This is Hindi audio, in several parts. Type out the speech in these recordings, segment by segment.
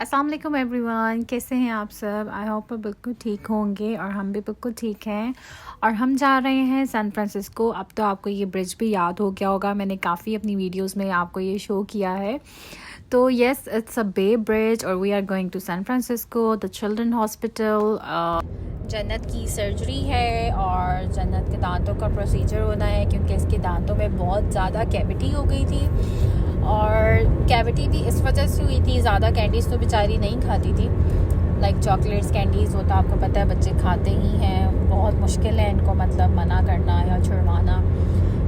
अस्सलाम वालेकुम एवरीवन, कैसे हैं आप सब। आई होप बिल्कुल ठीक होंगे और हम भी बिल्कुल ठीक हैं। और हम जा रहे हैं सैन फ्रांसिस्को। अब तो आपको ये ब्रिज भी याद हो गया होगा, मैंने काफ़ी अपनी वीडियोस में आपको ये शो किया है। तो yes, it's a bay bridge और we are going to San Francisco the children hospital. Jannat की सर्जरी है और जन्नत के दांतों का प्रोसीजर होना है क्योंकि इसके दांतों में बहुत ज़्यादा कैविटी हो गई थी। और कैविटी भी इस वजह से हुई थी, ज़्यादा कैंडीज़ तो बेचारी नहीं खाती थी, लाइक चॉकलेट्स कैंडीज़, वो तो आपको पता है बच्चे खाते ही हैं, बहुत मुश्किल है इनको मतलब मना करना या छुड़वाना।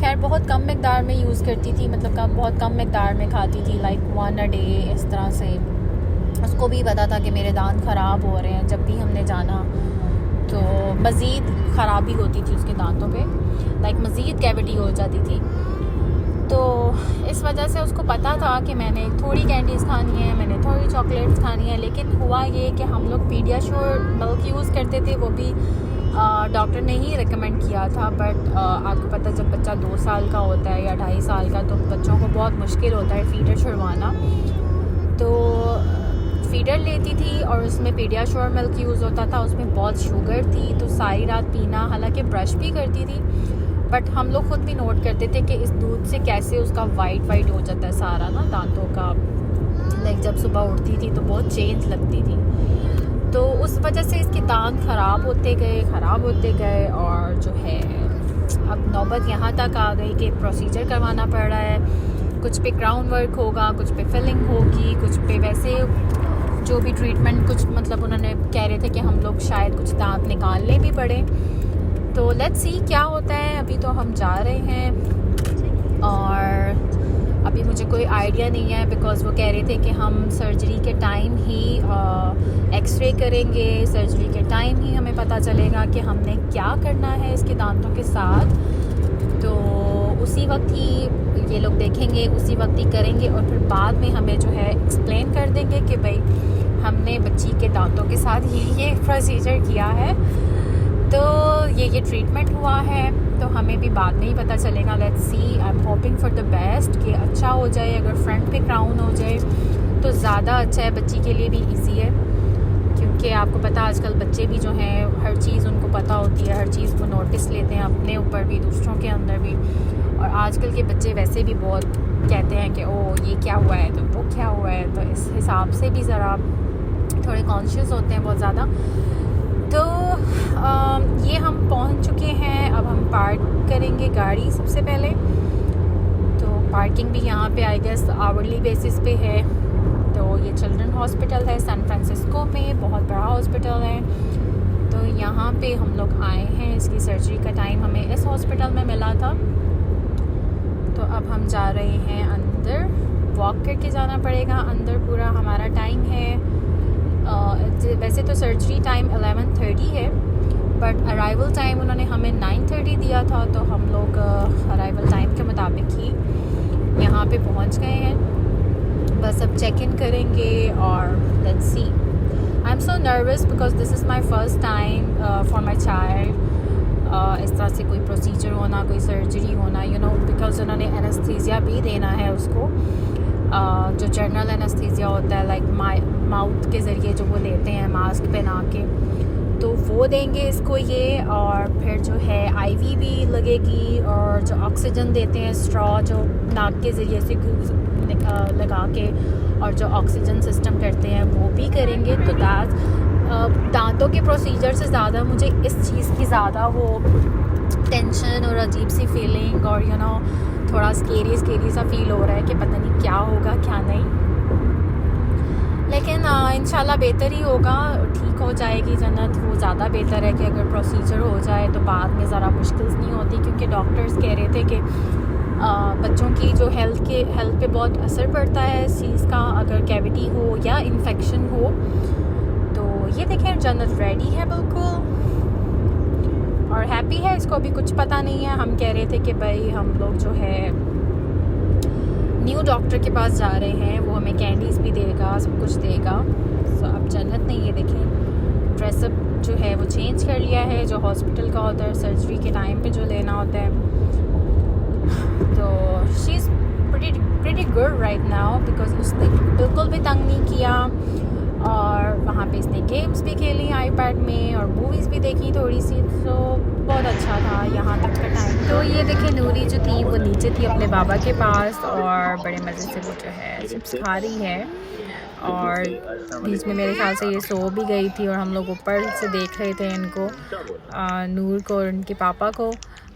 खैर बहुत कम मिकदार में यूज़ करती थी, मतलब बहुत कम मिकदार में खाती थी, लाइक 1 a day इस तरह से। उसको भी पता था कि मेरे दांत ख़राब हो रहे हैं, जब भी हमने जाना तो मज़ीद ख़राबी होती थी उसके दांतों पे, लाइक मज़ीद कैविटी हो जाती थी। तो इस वजह से उसको पता था कि मैंने थोड़ी कैंडीज़ खानी है, मैंने थोड़ी चॉकलेट्स खानी है। लेकिन हुआ ये कि हम लोग पीडियाश्योर मिल्क यूज़ करते थे, वो भी डॉक्टर ने ही रिकमेंड किया था। बट आपको पता जब बच्चा 2 साल का होता है या 2.5 साल का, तो बच्चों को बहुत मुश्किल होता है फीडर छुड़वाना। तो फीडर लेती थी और उसमें पीडियाश्योर मिल्क यूज़ होता था, उसमें बहुत शुगर थी, तो सारी रात पीना, हालांकि ब्रश भी करती थी बट हम लोग ख़ुद भी नोट करते थे कि इस दूध से कैसे उसका वाइट हो जाता है सारा ना दांतों का, लाइक जब सुबह उठती थी तो बहुत चेंज लगती थी। तो उस वजह से इसके दांत ख़राब होते गए और जो है अब नौबत यहाँ तक आ गई कि प्रोसीजर करवाना पड़ रहा है। कुछ पे क्राउन वर्क होगा, कुछ पे फिलिंग होगी, कुछ पे वैसे जो भी ट्रीटमेंट, कुछ मतलब उन्होंने कह रहे थे कि हम लोग शायद कुछ दांत निकालने भी पड़े। तो लेट्स सी क्या होता है। अभी तो हम जा रहे हैं और अभी मुझे कोई आइडिया नहीं है, बिकॉज़ वो कह रहे थे कि हम सर्जरी के टाइम ही एक्सरे करेंगे, सर्जरी के टाइम ही हमें पता चलेगा कि हमने क्या करना है इसके दांतों के साथ। तो उसी वक्त ही ये लोग देखेंगे, उसी वक्त ही करेंगे और फिर बाद में हमें जो है एक्सप्लेन कर देंगे कि भाई हमने बच्ची के दांतों के साथ ये प्रोसीजर किया है, तो ये ट्रीटमेंट हुआ है। तो हमें भी बाद में ही पता चलेगा। Let's see, I am hoping for the best कि अच्छा हो जाए। अगर फ्रंट पे क्राउन हो जाए तो ज़्यादा अच्छा है, बच्ची के लिए भी इजी है, क्योंकि आपको पता आजकल बच्चे भी जो हैं हर चीज़ उनको पता होती है, हर चीज़ को नोटिस लेते हैं, अपने ऊपर भी दूसरों के अंदर भी। और आजकल के बच्चे वैसे भी बहुत कहते हैं कि ओ ये क्या हुआ है, तो वो क्या हुआ है, तो इस हिसाब से भी ज़रा थोड़े कॉन्शियस होते हैं बहुत ज़्यादा। तो ये हम पहुंच चुके हैं, अब हम पार्क करेंगे गाड़ी सबसे पहले। तो पार्किंग भी यहाँ पे आई गेस आवरली बेसिस पे है। तो ये चिल्ड्रन हॉस्पिटल है सैन फ्रांसिस्को में, बहुत बड़ा हॉस्पिटल है। तो यहाँ पे हम लोग आए हैं, इसकी सर्जरी का टाइम हमें इस हॉस्पिटल में मिला था। तो अब हम जा रहे हैं अंदर, वॉक करके जाना पड़ेगा अंदर, पूरा हमारा टाइम है। वैसे तो सर्जरी टाइम 11:30 है, बट अराइवल टाइम उन्होंने हमें 9:30 दिया था, तो हम लोग अराइवल टाइम के मुताबिक ही यहाँ पे पहुँच गए हैं। बस अब चेक इन करेंगे और let's see. I am so nervous because this is my first time for my child. इस तरह से कोई प्रोसीजर होना, कोई सर्जरी होना, यू नो, बिकॉज उन्होंने एनेस्थीसिया भी देना है उसको, जो जनरल एनेस्थीसिया होता है, लाइक माउथ के ज़रिए जो वो लेते हैं मास्क पहना के, तो वो देंगे इसको ये। और फिर जो है आईवी भी लगेगी, और जो ऑक्सीजन देते हैं स्ट्रॉ जो नाक के ज़रिए से लगा के, और जो ऑक्सीजन सिस्टम करते हैं वो भी करेंगे। तो दांतों के प्रोसीजर से ज़्यादा मुझे इस चीज़ की ज़्यादा वो टेंशन और अजीब सी फीलिंग और यू नो थोड़ा स्केरी सा फील हो रहा है कि पता नहीं क्या होगा क्या नहीं। लेकिन इंशाल्लाह बेहतर ही होगा, ठीक हो जाएगी जन्नत। वो ज़्यादा बेहतर है कि अगर प्रोसीजर हो जाए तो बाद में ज़रा मुश्किल नहीं होती, क्योंकि डॉक्टर्स कह रहे थे कि बच्चों की जो हेल्थ पे बहुत असर पड़ता है इस चीज़ का, अगर कैविटी हो या इन्फेक्शन हो। तो ये देखें जन्नत रेडी है बिल्कुल और हैप्पी है, इसको अभी कुछ पता नहीं है। हम कह रहे थे कि भाई हम लोग जो है न्यू डॉक्टर के पास जा रहे हैं, वो हमें कैंडीज़ भी देगा, सब कुछ देगा। सो अब जन्नत ने ये देखें ड्रेसअप जो है वो चेंज कर लिया है, जो हॉस्पिटल का होता है सर्जरी के टाइम पे जो लेना होता है। तो she is pretty good right now, because उसने बिल्कुल भी तंग नहीं किया। और वहाँ पे इसने गेम्स भी खेली आईपैड में और मूवीज़ भी देखी थोड़ी सी, तो बहुत अच्छा था यहाँ तक का टाइम। तो ये देखिए नूरी जो थी वो नीचे थी अपने बाबा के पास और बड़े मज़े से वो जो है चिप्स खा रही है, और बीच में मेरे ख्याल से ये सो भी गई थी और हम लोग ऊपर से देख रहे थे इनको, नूर को और उनके पापा को।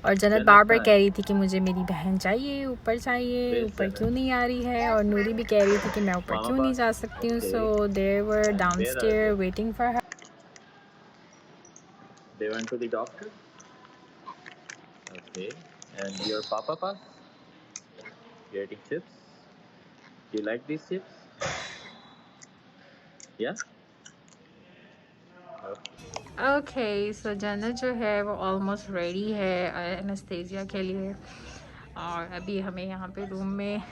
और जन्नत बार बार कह रही थी कि मुझे मेरी बहन चाहिए, ऊपर क्यों नहीं आ रही है, और नूरी भी कह रही थी कि मैं ऊपर क्यों नहीं जा सकती हूँ। So they were downstair waiting for her. They went to the doctor. Okay. And your papa pass? You're eating chips? Do you like these chips? Yeah? Okay so जन्नत जो है वो ऑलमोस्ट रेडी है एनेस्थीसिया के लिए, और अभी हमें यहाँ पे रूम में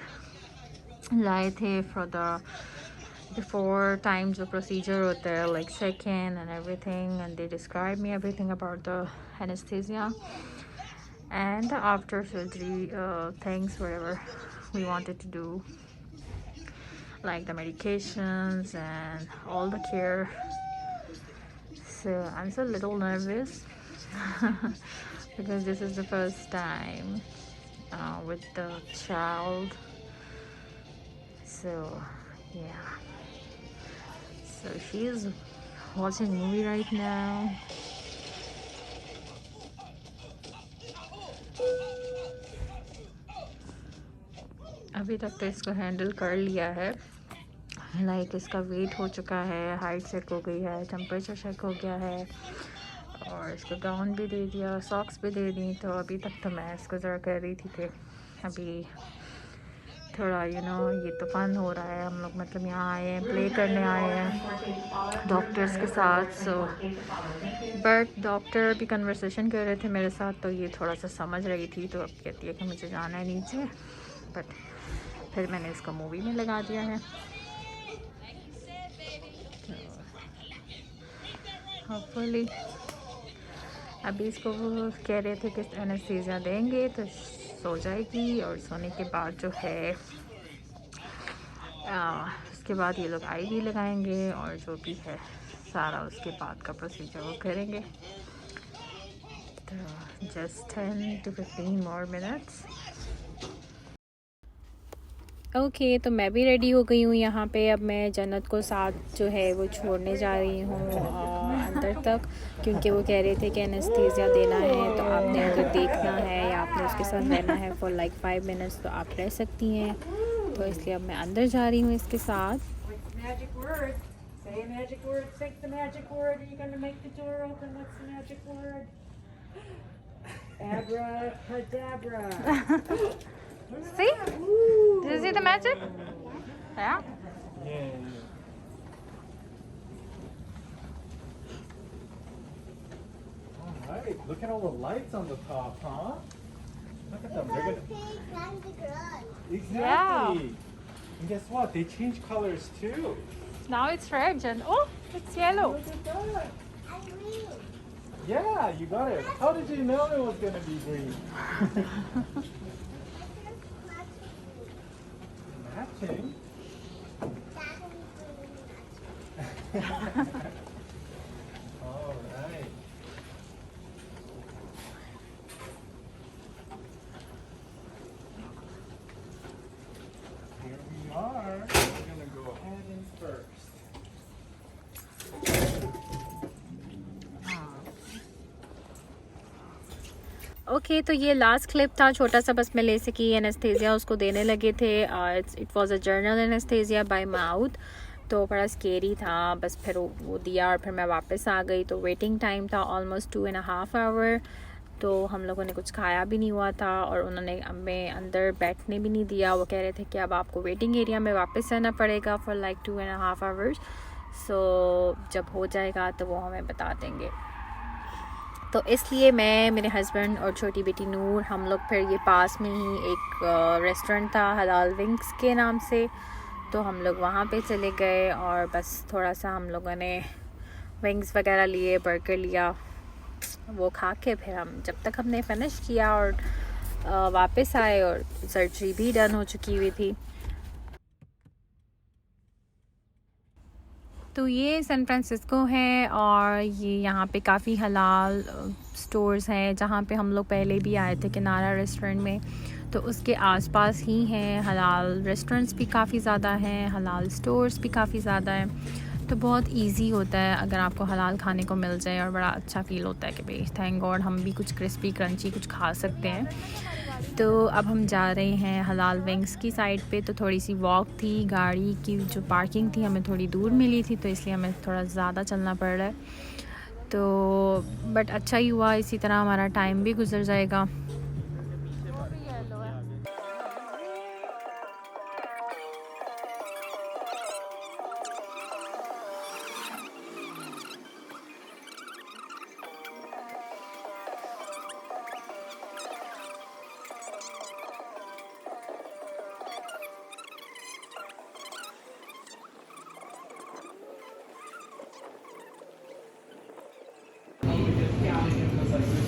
लाए थे फॉर द बिफोर टाइम जो प्रोसीजर होता है, like second and everything, and they describe me everything about the anaesthesia and after surgery things whatever we wanted to do, like the medications and all the care. So I'm still a little nervous because this is the first time with the child. So yeah, so she is watching movie right now. अभी तक तो इसको हैंडल कर लिया है, लाइक इसका वेट हो चुका है, हाइट चेक हो गई है, टेम्परेचर चेक हो गया है, और इसको गाउन भी दे दिया, सॉक्स भी दे दी। तो अभी तक तो मैं इसको ज़रा कह रही थी कि अभी थोड़ा ये तो फन हो रहा है, हम लोग मतलब यहाँ आए हैं, प्ले करने आए हैं डॉक्टर्स के साथ। सो बट डॉक्टर भी कन्वर्सेशन कर रहे थे मेरे साथ, तो ये थोड़ा सा समझ रही थी, तो अब कहती है कि मुझे जाना है नीचे। बट फिर मैंने इसको मूवी में लगा दिया है, होपफुली अभी इसको वो कह रहे थे कि एनेस्थीसिया देंगे तो सो जाएगी, और सोने के बाद जो है उसके बाद ये लोग आईवी लगाएंगे और जो भी है सारा उसके बाद का प्रोसीजर वो करेंगे। तो just 10 to 15 more minutes। Okay तो मैं भी रेडी हो गई हूँ यहाँ पे। अब मैं जन्नत को साथ जो है वो छोड़ने जा रही हूँ अंदर तक, क्योंकि वो कह रहे थे कि एनेस्थीसिया देना है, तो आपने अगर देखना है या आपने उसके साथ रहना है फॉर लाइक 5 minutes तो आप रह सकती हैं। तो इसलिए अब मैं अंदर जा रही हूँ इसके साथ। See? Did you see the magic? Yeah. Alright, look at all the lights on the top, huh? Look at them. They're gonna... Exactly. Yeah. And guess what? They change colors too. Now it's red, Jen. Oh, it's yellow. Look at that. Yeah, you got it. How did you know it was gonna be green? Matching. All right. Here we are. We're gonna go ahead and first. Okay तो ये लास्ट क्लिप था छोटा सा, बस मैं ले सकी एनेस्थीसिया उसको देने लगे थे। It was a general anaesthesia bye mouth, तो बड़ा स्केरी था। बस फिर वो दिया और फिर मैं वापस आ गई। तो वेटिंग टाइम था ऑलमोस्ट 2.5 आवर। तो हम लोगों ने कुछ खाया भी नहीं हुआ था और उन्होंने हमें अंदर बैठने भी नहीं दिया। वो कह रहे थे कि अब आपको वेटिंग एरिया में वापस रहना पड़ेगा फॉर लाइक 2.5 आवर्स। सो जब हो जाएगा तो वो हमें बता देंगे। तो इसलिए मैं, मेरे हस्बैंड और छोटी बेटी नूर, हम लोग फिर ये पास में ही एक रेस्टोरेंट था हलाल विंग्स के नाम से, तो हम लोग वहाँ पे चले गए और बस थोड़ा सा हम लोगों ने विंग्स वगैरह लिए, बर्गर लिया, वो खा के फिर हम जब तक हमने फिनिश किया और वापस आए और सर्जरी भी डन हो चुकी हुई थी। तो ये सैन फ्रांसिस्को है और ये यहाँ पे काफ़ी हलाल स्टोर्स हैं जहाँ पे हम लोग पहले भी आए थे किनारा रेस्टोरेंट में, तो उसके आसपास ही हैं हलाल रेस्टोरेंट्स भी काफ़ी ज़्यादा हैं, हलाल स्टोर्स भी काफ़ी ज़्यादा हैं। तो बहुत इजी होता है अगर आपको हलाल खाने को मिल जाए और बड़ा अच्छा फ़ील होता है कि भाई थैंक गॉड हम भी कुछ क्रिस्पी क्रंची कुछ खा सकते हैं। तो अब हम जा रहे हैं हलाल विंग्स की साइड पे। तो थोड़ी सी वॉक थी, गाड़ी की जो पार्किंग थी हमें थोड़ी दूर मिली थी, तो इसलिए हमें थोड़ा ज़्यादा चलना पड़ रहा है। तो बट अच्छा ही हुआ, इसी तरह हमारा टाइम भी गुजर जाएगा।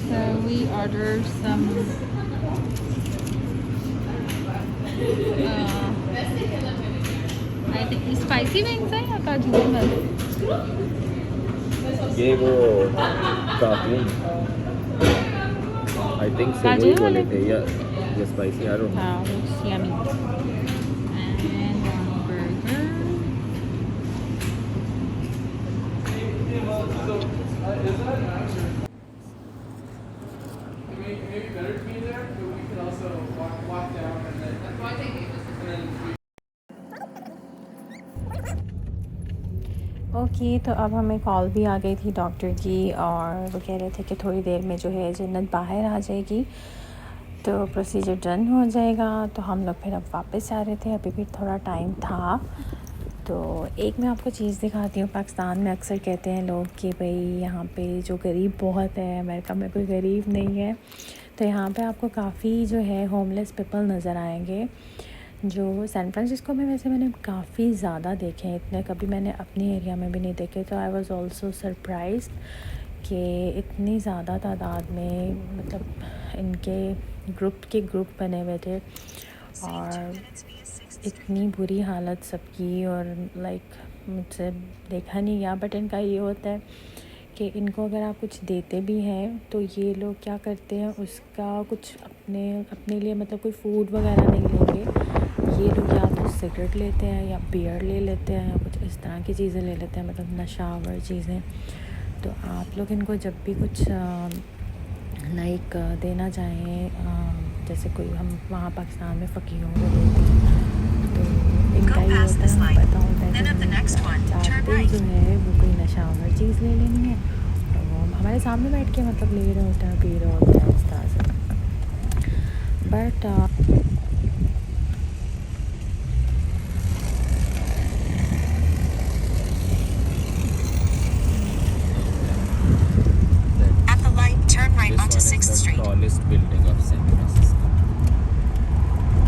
So we ordered some I think spicy wings है या काजू बंगल? ये वो काफी आई थिंक सो काजू वही वाले? बोले थे या ये स्पाइसी आई डोंट नो। हाँ looks yummy. And one burger. Maybe better to be there, but we could also walk down and then. Okay तो अब हमें कॉल भी आ गई थी डॉक्टर की और वो कह रहे थे कि थोड़ी देर में जो है जन्नत बाहर आ जाएगी तो प्रोसीजर डन हो जाएगा। तो हम लोग फिर अब वापस जा रहे थे, अभी भी थोड़ा टाइम था। तो एक मैं आपको चीज़ दिखाती हूँ। पाकिस्तान में अक्सर कहते हैं लोग कि भाई यहाँ पे जो गरीब बहुत है, अमेरिका में कोई गरीब नहीं है। तो यहाँ पे आपको काफ़ी जो है होमलेस पीपल नज़र आएंगे, जो सैन फ्रांसिस्को में वैसे मैंने काफ़ी ज़्यादा देखे हैं, इतने कभी मैंने अपनी एरिया में भी नहीं देखे। तो आई वाज आल्सो सरप्राइज्ड कि इतनी ज़्यादा तादाद में मतलब इनके ग्रुप बने हुए थे और इतनी बुरी हालत सबकी। और लाइक मुझसे देखा नहीं गया, बट इनका ये होता है कि इनको अगर आप कुछ देते भी हैं तो ये लोग क्या करते हैं उसका कुछ अपने लिए मतलब कोई फूड वगैरह नहीं लेंगे। ये लोग या तो सिगरेट लेते हैं या बियर ले लेते हैं या कुछ इस तरह की चीज़ें ले लेते हैं, मतलब नशावर चीज़ें। तो आप लोग इनको जब भी कुछ लाइक देना चाहें, जैसे कोई हम वहाँ पाकिस्तान में फ़कीरों को देते हैं, तो इनका ये होता है पता होता है कि चाहते जो है वो कोई नशावर चीज़ ले लेनी है, तो वो हमारे सामने बैठ के मतलब ले रहे होते हैं, पी रहे होते हैं इस तरह से। But onto 6th Street. Tallest building of San Francisco.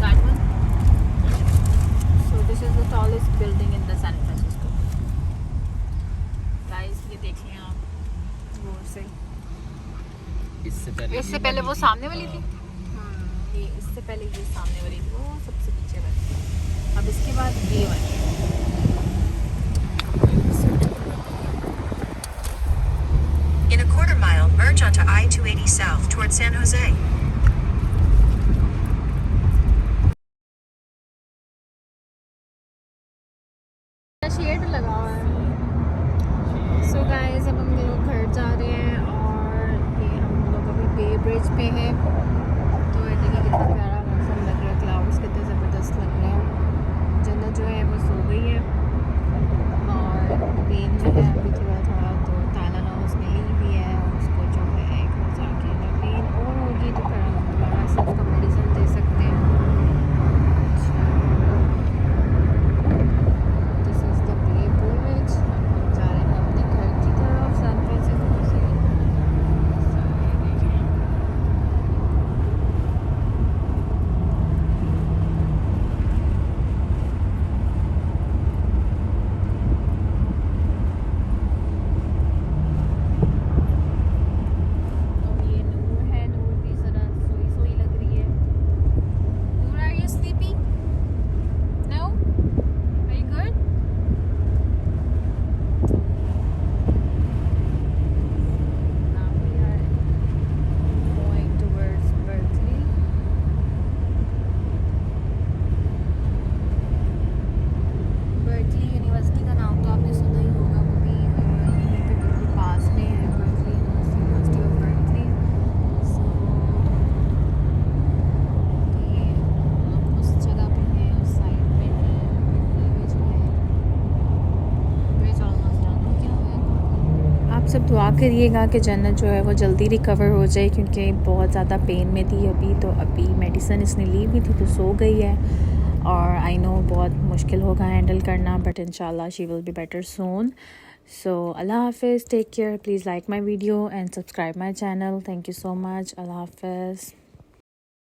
That one? So this is the tallest building in the San Francisco. Guys, ये देखिए आप वो से इससे पहले वो सामने वाली थी। ये इससे पहले ये सामने वाली थी, वो सबसे पीछे वाली। अब इसके बाद ये वाली। In a quarter mile, merge onto I-280 south toward San Jose. Shed लगा हुआ है। सो गाइस अब हम लोग घर जा रहे हैं और ये हम लोग अभी बे ब्रिज पे हैं। तो ये देखिए कितना प्यारा मौसम लग रहा है, क्लाउड्स कितने ज़बरदस्त लग रहे हैं। जन्नत जो है वो सो गई है और बेन जो है अभी थोड़ा तो ताला ना उसने ली भी है, उसको जो है एक हो जाके बेन और होगी तो फिर हम दोबारा से उसको मेडिसिन दे सकते हैं। सब दुआ करिएगा कि जन्नत जो है वो जल्दी रिकवर हो जाए, क्योंकि बहुत ज़्यादा पेन में थी अभी। तो अभी मेडिसिन इसने ली हुई थी तो सो गई है, और आई नो बहुत मुश्किल होगा हैंडल करना, बट इंशाल्लाह she will be better soon. So अल्लाह हाफिज़, take care, please like my video and subscribe my channel. Thank you so much, अल्लाह हाफिज़।